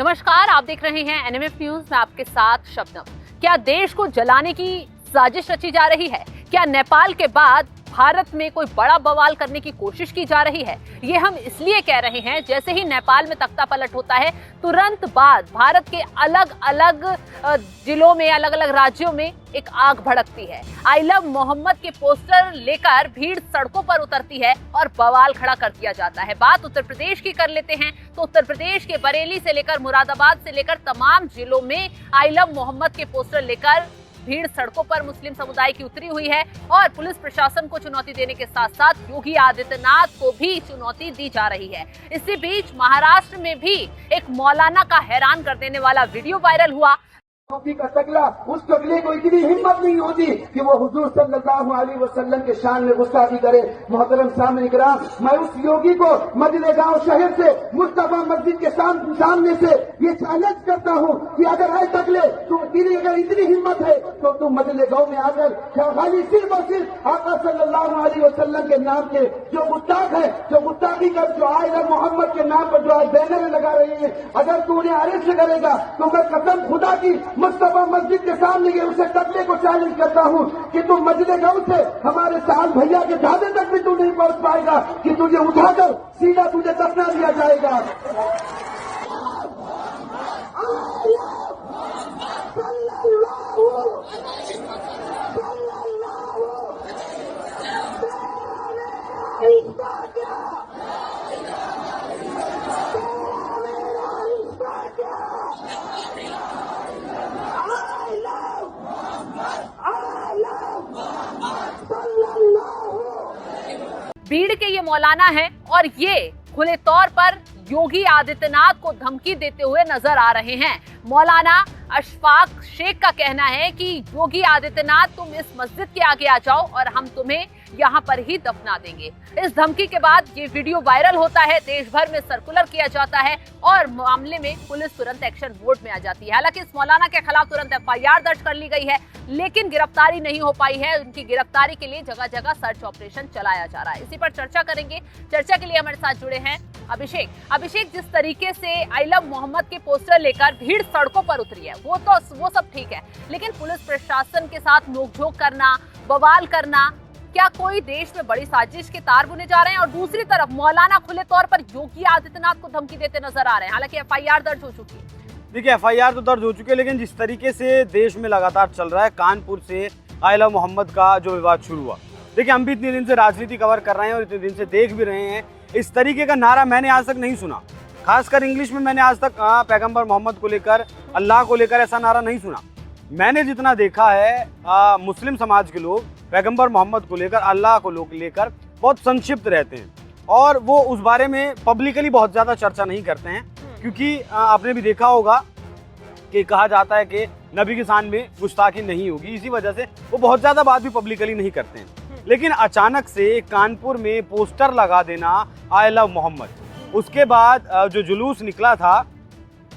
नमस्कार, आप देख रहे हैं एनएमएफ न्यूज में आपके साथ शबनम। क्या देश को जलाने की साजिश रची जा रही है? क्या नेपाल के बाद भारत में कोई बड़ा बवाल करने की कोशिश की जा रही है? ये हम इसलिए कह रहे हैं, जैसे ही नेपाल में तख्ता पलट होता है तुरंत बाद भारत के अलग अलग जिलों में, अलग अलग राज्यों में एक आग भड़कती है। आई लव मोहम्मद के पोस्टर लेकर भीड़ सड़कों पर उतरती है और बवाल खड़ा कर दिया जाता है। बात उत्तर प्रदेश की कर लेते हैं तो उत्तर प्रदेश के बरेली से लेकर मुरादाबाद से लेकर तमाम जिलों में आई लव मोहम्मद के पोस्टर लेकर भीड़ सड़कों पर मुस्लिम समुदाय की उतरी हुई है और पुलिस प्रशासन को चुनौती देने के साथ साथ योगी आदित्यनाथ को भी चुनौती दी जा रही है। इसी बीच महाराष्ट्र में भी एक मौलाना का हैरान कर देने वाला वीडियो वायरल हुआ। का टकला, उस टकले को इतनी हिम्मत नहीं होती कि वो हुजूर सल्लल्लाहु अलैहि वसल्लम के शान में गुस्ताखी करे। मोहतरम सामने इकराम, मैं उस योगी को मजले गांव शहर से मुस्तफा मस्जिद के सामने से ये चैलेंज करता हूँ कि अगर है टकले तो तेरी अगर इतनी हिम्मत है तो तुम मजले गांव में आकर खाली सिर्फ और सिर्फ आका सल्लल्लाहु अलैहि वसल्लम के नाम के जो गुस्ताख है, जो गुस्ताखी कर जो आई लव मोहम्मद के नाम पर जो बैनर लगा रही है, अगर तू उन्हें अरेस्ट करेगा तो मैं कसम खुदा की मुस्तफा मस्जिद के सामने के उसे टकले को चैलेंज करता हूँ कि तुम मस्जिद गांव से हमारे साल भैया के दादे तक भी तू नहीं पहुंच पाएगा कि तुझे उठाकर सीधा तुझे दफना दिया जाएगा। भीड़ के ये मौलाना हैं और ये खुले तौर पर योगी आदित्यनाथ को धमकी देते हुए नजर आ रहे हैं। मौलाना अशफाक शेख का कहना है कि योगी आदित्यनाथ तुम इस मस्जिद के आगे आ जाओ और हम तुम्हें यहाँ पर ही दफना देंगे। इस धमकी के बाद ये वीडियो वायरल होता है, देश भर में सर्कुलर किया जाता है और मामले में पुलिस तुरंत एक्शन मोड में आ जाती है। हालांकि इस मौलाना के खिलाफ तुरंत एफआईआर दर्ज कर ली गई है, लेकिन गिरफ्तारी नहीं हो पाई है। उनकी गिरफ्तारी के लिए जगह जगह सर्च ऑपरेशन चलाया जा रहा है। इसी पर चर्चा करेंगे। चर्चा के लिए हमारे साथ जुड़े हैं अभिषेक, जिस तरीके से आई लव मोहम्मद के पोस्टर लेकर भीड़ सड़कों पर उतरी है वो सब ठीक है, लेकिन पुलिस प्रशासन के साथ नोकझोंक करना, बवाल करना, क्या कोई देश में बड़ी साजिश के तार बुने जा रहे हैं? और दूसरी तरफ मौलाना खुले तौर पर योगी आदित्यनाथ को धमकी देते नजर आ रहे हैं। हालांकि एफआईआर दर्ज हो चुकी है। देखिए, एफआईआर तो दर्ज हो चुकी है, लेकिन जिस तरीके से देश में लगातार चल रहा है, कानपुर से आई लव मोहम्मद का जो विवाद शुरू हुआ, देखिए हम भी इतने दिन से राजनीति कवर कर रहे हैं और इतने दिन से देख भी रहे हैं। इस तरीके का नारा मैंने आज तक नहीं सुना, खासकर इंग्लिश में मैंने आज तक पैगंबर मोहम्मद को लेकर, अल्लाह को लेकर ऐसा नारा नहीं सुना। मैंने जितना देखा है मुस्लिम समाज के लोग पैगंबर मोहम्मद को लेकर, अल्लाह को लेकर बहुत संक्षिप्त रहते हैं और वो उस बारे में पब्लिकली बहुत ज़्यादा चर्चा नहीं करते हैं, क्योंकि आपने भी देखा होगा कि कहा जाता है कि नबी की शान में गुस्ताखी नहीं होगी, इसी वजह से वो बहुत ज़्यादा बात भी पब्लिकली नहीं करते हैं। लेकिन अचानक से कानपुर में पोस्टर लगा देना आई लव मोहम्मद, उसके बाद जो जुलूस निकला था,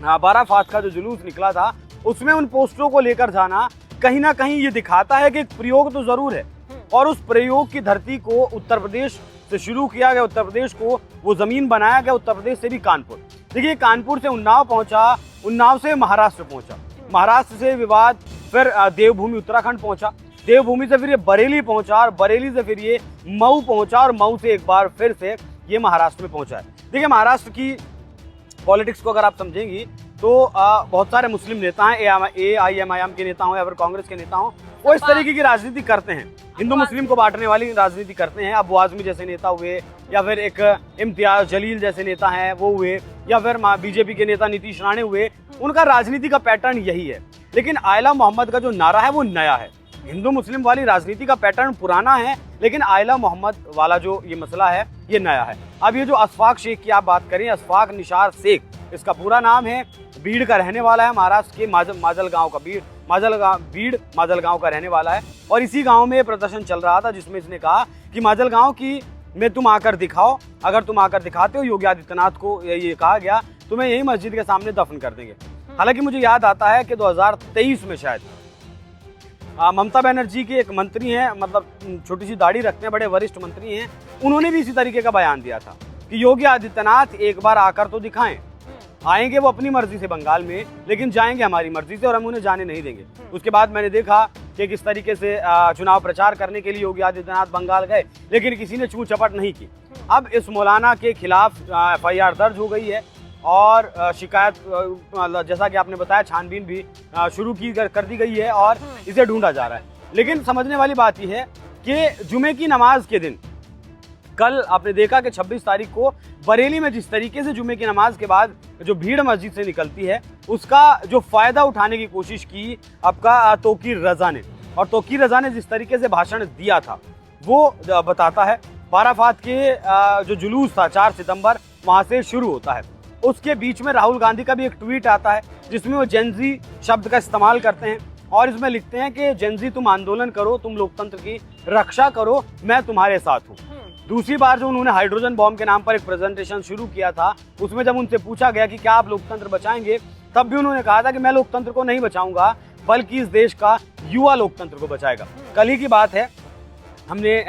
बाराफात का जो जुलूस निकला था, उसमें उन पोस्टरों को लेकर जाना कहीं ना कहीं ये दिखाता है कि एक प्रयोग तो जरूर है और उस प्रयोग की धरती को उत्तर प्रदेश से शुरू किया गया, उत्तर प्रदेश को वो जमीन बनाया गया, उत्तर प्रदेश से भी कानपुर। देखिए, कानपुर से उन्नाव पहुंचा, उन्नाव से महाराष्ट्र पहुंचा, महाराष्ट्र से विवाद फिर देवभूमि उत्तराखंड पहुंचा, देवभूमि से फिर ये बरेली पहुंचा और बरेली से फिर ये मऊ पहुंचा और मऊ से एक बार फिर से ये महाराष्ट्र में पहुंचा है। देखिए, महाराष्ट्र की पॉलिटिक्स को अगर आप समझेंगी तो बहुत सारे मुस्लिम नेता हैं, AIMIM के नेता हों या फिर कांग्रेस के नेता हों, वो इस तरीके की राजनीति करते हैं, हिंदू मुस्लिम को बांटने वाली राजनीति करते हैं। अब आजमी जैसे नेता हुए या फिर एक इम्तियाज जलील जैसे नेता हैं वो हुए, या फिर बीजेपी के नेता नीतीश राणे हुए, उनका राजनीति का पैटर्न यही है। लेकिन आई लव मोहम्मद का जो नारा है वो नया है। हिंदू मुस्लिम वाली राजनीति का पैटर्न पुराना है, लेकिन आई लव मोहम्मद वाला जो ये मसला है ये नया है। अब ये जो अशफाक शेख की आप बात करें, अशफाक निशार शेख इसका पूरा नाम है, बीड़ का रहने वाला है, महाराष्ट्र के माजलगांव का बीड़ माजलगांव का रहने वाला है और इसी गांव में प्रदर्शन चल रहा था जिसमें इसने कहा कि माजलगांव की में तुम आकर दिखाओ, अगर तुम आकर दिखाते हो योगी आदित्यनाथ को ये कहा गया तुम्हें यही मस्जिद के सामने दफन कर देंगे। हालांकि मुझे याद आता है कि 2023 में शायद ममता बनर्जी के एक मंत्री हैं, मतलब छोटी सी दाढ़ी रखते हैं, बड़े वरिष्ठ मंत्री हैं, उन्होंने भी इसी तरीके का बयान दिया था कि योगी आदित्यनाथ एक बार आकर तो दिखाएं, आएंगे वो अपनी मर्जी से बंगाल में, लेकिन जाएंगे हमारी मर्जी से और हम उन्हें जाने नहीं देंगे। उसके बाद मैंने देखा कि किस तरीके से चुनाव प्रचार करने के लिए योगी आदित्यनाथ बंगाल गए, लेकिन किसी ने छू चपट नहीं की। अब इस मौलाना के खिलाफ FIR दर्ज हो गई है और शिकायत जैसा कि आपने बताया छानबीन भी शुरू कर दी गई है और इसे ढूंढा जा रहा है। लेकिन समझने वाली बात यह है कि जुमे की नमाज के दिन कल आपने देखा कि 26 तारीख को बरेली में जिस तरीके से जुमे की नमाज के बाद जो भीड़ मस्जिद से निकलती है उसका जो फायदा उठाने की कोशिश की आपका तौकीर रजा ने, और तौकीर रजा ने जिस तरीके से भाषण दिया था वो बताता है। बाराफात के जो जुलूस था 4 सितंबर वहां से शुरू होता है, उसके बीच में राहुल गांधी का भी एक ट्वीट आता है जिसमें वो जेनजी शब्द का इस्तेमाल करते हैं और इसमें लिखते हैं कि जेनजी तुम आंदोलन करो, तुम लोकतंत्र की रक्षा करो, मैं तुम्हारे साथ हूँ। दूसरी बार जो उन्होंने हाइड्रोजन बॉम्ब के नाम पर एक प्रेजेंटेशन शुरू किया था उसमें जब उनसे पूछा गया कि क्या आप लोकतंत्र बचाएंगे, तब भी उन्होंने कहा था कि मैं लोकतंत्र को नहीं बचाऊंगा बल्कि इस देश का युवा लोकतंत्र को बचाएगा। कल ही की बात है, हमने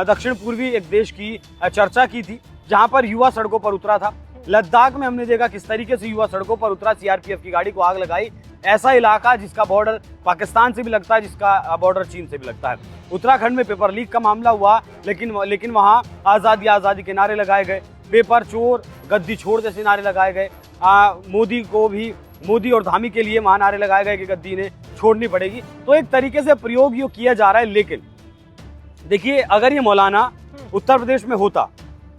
दक्षिण पूर्वी एक देश की चर्चा की थी जहां पर युवा सड़कों पर उतरा था। लद्दाख में हमने देखा किस तरीके से युवा सड़कों पर उतरा, CRPF की गाड़ी को आग लगाई। ऐसा इलाका जिसका बॉर्डर पाकिस्तान से भी लगता है, जिसका बॉर्डर चीन से भी लगता है। उत्तराखंड में पेपर लीक का मामला हुआ, लेकिन वहाँ आज़ादी के नारे लगाए गए, पेपर चोर गद्दी छोड़ जैसे नारे लगाए गए। मोदी और धामी के लिए वहाँ नारे लगाए गए कि गद्दी ने छोड़नी पड़ेगी। तो एक तरीके से प्रयोग ये किया जा रहा है। लेकिन देखिए, अगर ये मौलाना उत्तर प्रदेश में होता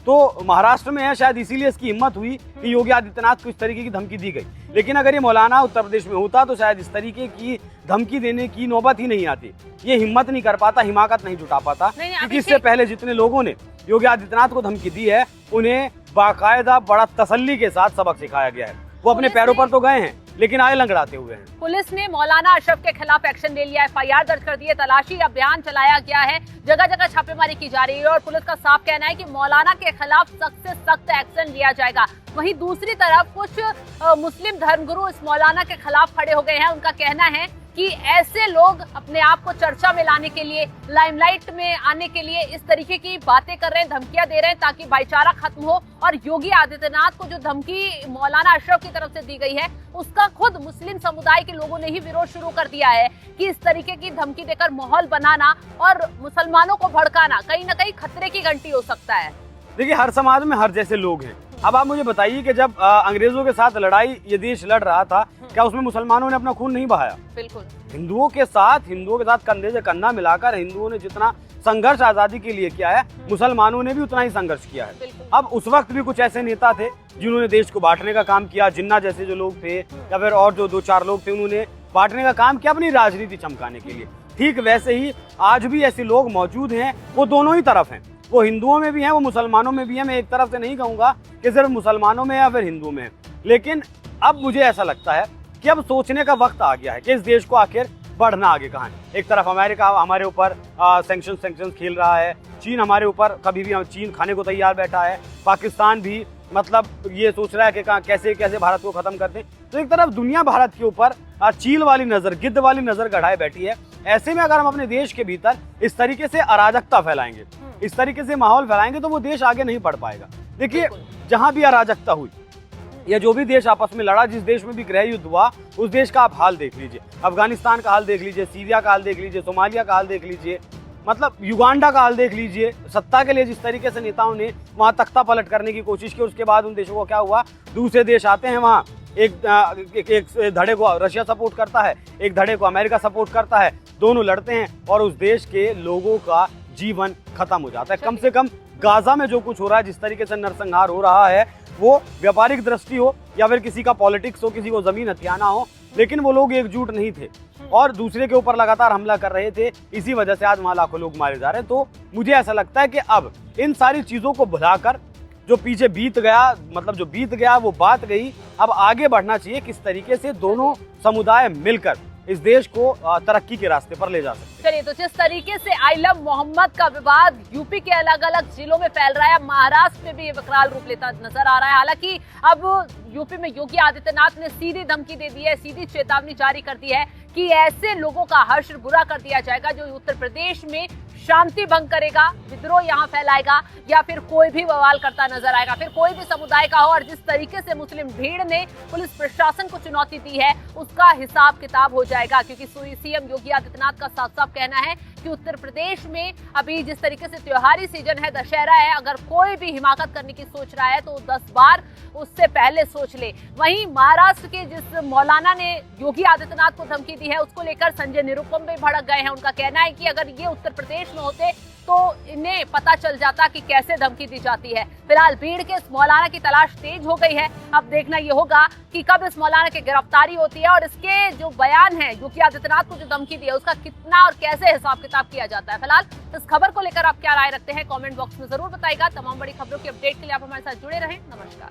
तो महाराष्ट्र में है, शायद इसीलिए इसकी हिम्मत हुई कि योगी आदित्यनाथ को इस तरीके की धमकी दी गई। लेकिन अगर ये मौलाना उत्तर प्रदेश में होता तो शायद इस तरीके की धमकी देने की नौबत ही नहीं आती। ये हिम्मत नहीं कर पाता, हिमाकत नहीं जुटा पाता, क्योंकि इससे पहले जितने लोगों ने योगी आदित्यनाथ को धमकी दी है उन्हें बाकायदा बड़ा तसल्ली के साथ सबक सिखाया गया है। वो अपने पैरों पर तो गए हैं लेकिन आए लंगड़ाते हुए हैं। पुलिस ने मौलाना अशरफ के खिलाफ एक्शन ले लिया है, FIR दर्ज कर दी है, तलाशी अभियान चलाया गया है, जगह जगह छापेमारी की जा रही है और पुलिस का साफ कहना है कि मौलाना के खिलाफ सख्त से सख्त एक्शन लिया जाएगा। वहीं दूसरी तरफ कुछ मुस्लिम धर्मगुरु इस मौलाना के खिलाफ खड़े हो गए हैं। उनका कहना है कि ऐसे लोग अपने आप को चर्चा में लाने के लिए, लाइमलाइट में आने के लिए इस तरीके की बातें कर रहे हैं, धमकियां दे रहे हैं ताकि भाईचारा खत्म हो। और योगी आदित्यनाथ को जो धमकी मौलाना अशरफ की तरफ से दी गई है उसका खुद मुस्लिम समुदाय के लोगों ने ही विरोध शुरू कर दिया है कि इस तरीके की धमकी देकर माहौल बनाना और मुसलमानों को भड़काना कहीं ना कहीं खतरे की घंटी हो सकता है। देखिए, हर समाज में हर जैसे लोग हैं। अब आप मुझे बताइए कि जब अंग्रेजों के साथ लड़ाई ये देश लड़ रहा था, क्या उसमें मुसलमानों ने अपना खून नहीं बहाया? बिल्कुल। हिंदुओं के साथ कंधे से कंधा मिलाकर हिंदुओं ने जितना संघर्ष आजादी के लिए किया है, मुसलमानों ने भी उतना ही संघर्ष किया है। अब उस वक्त भी कुछ ऐसे नेता थे जिन्होंने देश को बांटने का काम किया, जिन्ना जैसे जो लोग थे या फिर और जो 2-4 लोग थे, उन्होंने बांटने का काम किया अपनी राजनीति चमकाने के लिए। ठीक वैसे ही आज भी ऐसे लोग मौजूद हैं, वो दोनों ही तरफ हैं, वो हिंदुओं में भी हैं, वो मुसलमानों में भी हैं। मैं एक तरफ से नहीं कहूंगा कि सिर्फ मुसलमानों में या फिर हिंदुओं में है, लेकिन अब मुझे ऐसा लगता है कि अब सोचने का वक्त आ गया है कि इस देश को आखिर बढ़ना आगे कहाँ है। एक तरफ अमेरिका हमारे ऊपर सैंक्शन खेल रहा है, चीन हमारे ऊपर कभी भी चीन खाने को तैयार बैठा है, पाकिस्तान भी मतलब ये सोच रहा है कि कैसे कैसे भारत को खत्म कर दें। तो एक तरफ दुनिया भारत के ऊपर चील वाली नजर, गिद्ध वाली नजर गढ़ाए बैठी है। ऐसे में अगर हम अपने देश के भीतर इस तरीके से अराजकता फैलाएंगे, इस तरीके से माहौल फैलाएंगे, तो वो देश आगे नहीं बढ़ पाएगा। देखिए, जहां भी अराजकता हुई या जो भी देश आपस में लड़ा, जिस देश में भी गृह युद्ध हुआ, उस देश का आप हाल देख लीजिए। अफगानिस्तान का हाल देख लीजिए, सीरिया का हाल देख लीजिए, सोमालिया का हाल देख लीजिए, मतलब युगांडा का हाल देख लीजिए। सत्ता के लिए जिस तरीके से नेताओं ने वहां तख्ता पलट करने की कोशिश की, उसके बाद उन देशों को क्या हुआ, दूसरे देश आते हैं वहां, एक धड़े को रशिया सपोर्ट करता है, एक धड़े को अमेरिका सपोर्ट करता है, दोनों लड़ते हैं और उस देश के लोगों का जीवन खत्म हो जाता है। कम से कम गाजा में जो कुछ हो रहा है, जिस तरीके से नरसंहार हो रहा है, वो व्यापारिक दृष्टि हो या फिर किसी का पॉलिटिक्स हो, किसी को जमीन हथियाना हो, लेकिन वो लोग एकजुट नहीं थे और दूसरे के ऊपर लगातार हमला कर रहे थे। इसी वजह से आज वहां लाखों लोग मारे जा रहे हैं। तो मुझे ऐसा लगता है कि अब इन सारी चीजों को भुलाकर जो पीछे बीत गया, मतलब जो बीत गया वो बात गई, अब आगे बढ़ना चाहिए। किस तरीके से दोनों समुदाय मिलकर इस देश को तरक्की के रास्ते पर ले जा सकते हैं। चलिए, तो जिस तरीके से आइलम मोहम्मद का विवाद यूपी के अलग अलग जिलों में फैल रहा है, महाराष्ट्र में भी ये विकराल रूप लेता नजर आ रहा है। हालांकि अब यूपी में योगी आदित्यनाथ ने सीधी धमकी दे दी है, सीधी चेतावनी जारी कर दी है कि ऐसे लोगों का हश्र बुरा कर दिया जाएगा जो उत्तर प्रदेश में शांति भंग करेगा, विद्रोह यहाँ फैलाएगा या फिर कोई भी बवाल करता नजर आएगा, फिर कोई भी समुदाय का हो। और जिस तरीके से मुस्लिम भीड़ ने पुलिस प्रशासन को चुनौती दी है उसका हिसाब किताब हो जाएगा, क्योंकि सीएम योगी आदित्यनाथ का साफ साफ कहना है कि उत्तर प्रदेश में अभी जिस तरीके से त्योहारी सीजन है, दशहरा है, अगर कोई भी हिमाकत करने की सोच रहा है तो 10 बार उससे पहले सोच ले। वहीं महाराष्ट्र के जिस मौलाना ने योगी आदित्यनाथ को धमकी दी है उसको लेकर संजय निरुपम भी भड़क गए हैं। उनका कहना है कि अगर ये उत्तर प्रदेश में होते तो इन्हें पता चल जाता कि कैसे धमकी दी जाती है। फिलहाल भीड़ के इस मौलाना की तलाश तेज हो गई है। अब देखना ये होगा कि कब इस मौलाना की गिरफ्तारी होती है और इसके जो बयान है योगी आदित्यनाथ को जो धमकी दी है उसका कितना और कैसे हिसाब किताब किया जाता है। फिलहाल इस खबर को लेकर आप क्या राय रखते हैं कमेंट बॉक्स में जरूर बताइएगा। तमाम बड़ी खबरों की अपडेट के लिए आप हमारे साथ जुड़े रहें। नमस्कार।